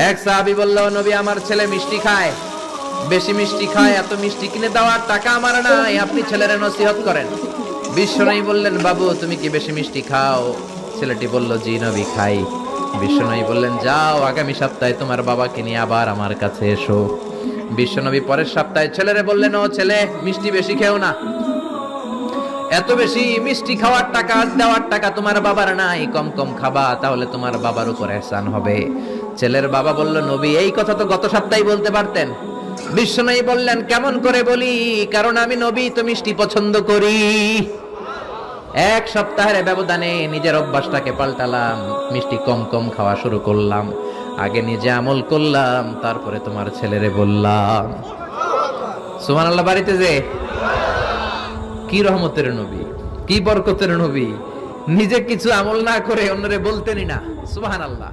এক সাহাবী বলল, নবী আমার ছেলে মিষ্টি খায়, বেশি মিষ্টি খায়, এত মিষ্টি কিনে দেওয়ার টাকা আমার নাই, আপনি ছেলের নসিহত করেন। বিশ্বনবী বললেন, বাবু তুমি কি বেশি মিষ্টি খাও? ছেলেটি বলল, জি নবী খাই। বিশ্বনবী বললেন, যাও আগামী সপ্তাহে তোমার বাবাকে নিয়ে আবার আমার কাছে এসো। বিশ্বনবী পরের সপ্তাহে ছেলেরে বললেন, ও ছেলে মিষ্টি বেশি খেও না, এত বেশি মিষ্টি খাওয়ার টাকা দেওয়ার টাকা তোমার বাবার নাই, কম কম খাবা, তাহলে তোমার বাবার উপর ihsan হবে। ছেলের বাবা বলল, নবী এই কথা তো গত সপ্তাহে বলতে পারতেন। বিশ্বনবী বললেন, কেমন করে বলি, কারণ আমি নবী তো মিষ্টি পছন্দ করি। এক সপ্তাহের ব্যবধানে নিজের অভ্যাসটাকে পাল্টালাম, মিষ্টি কম কম খাওয়া শুরু করলাম, আগে নিজে আমল করলাম, তারপরে তোমার ছেলেরে বললাম। সুবহানাল্লাহ। বাড়িতে যে কি রহমতের নবী, কি বরকতের নবী, নিজে কিছু আমল না করে অন্যরে বলতেনই না। সুবহানাল্লাহ।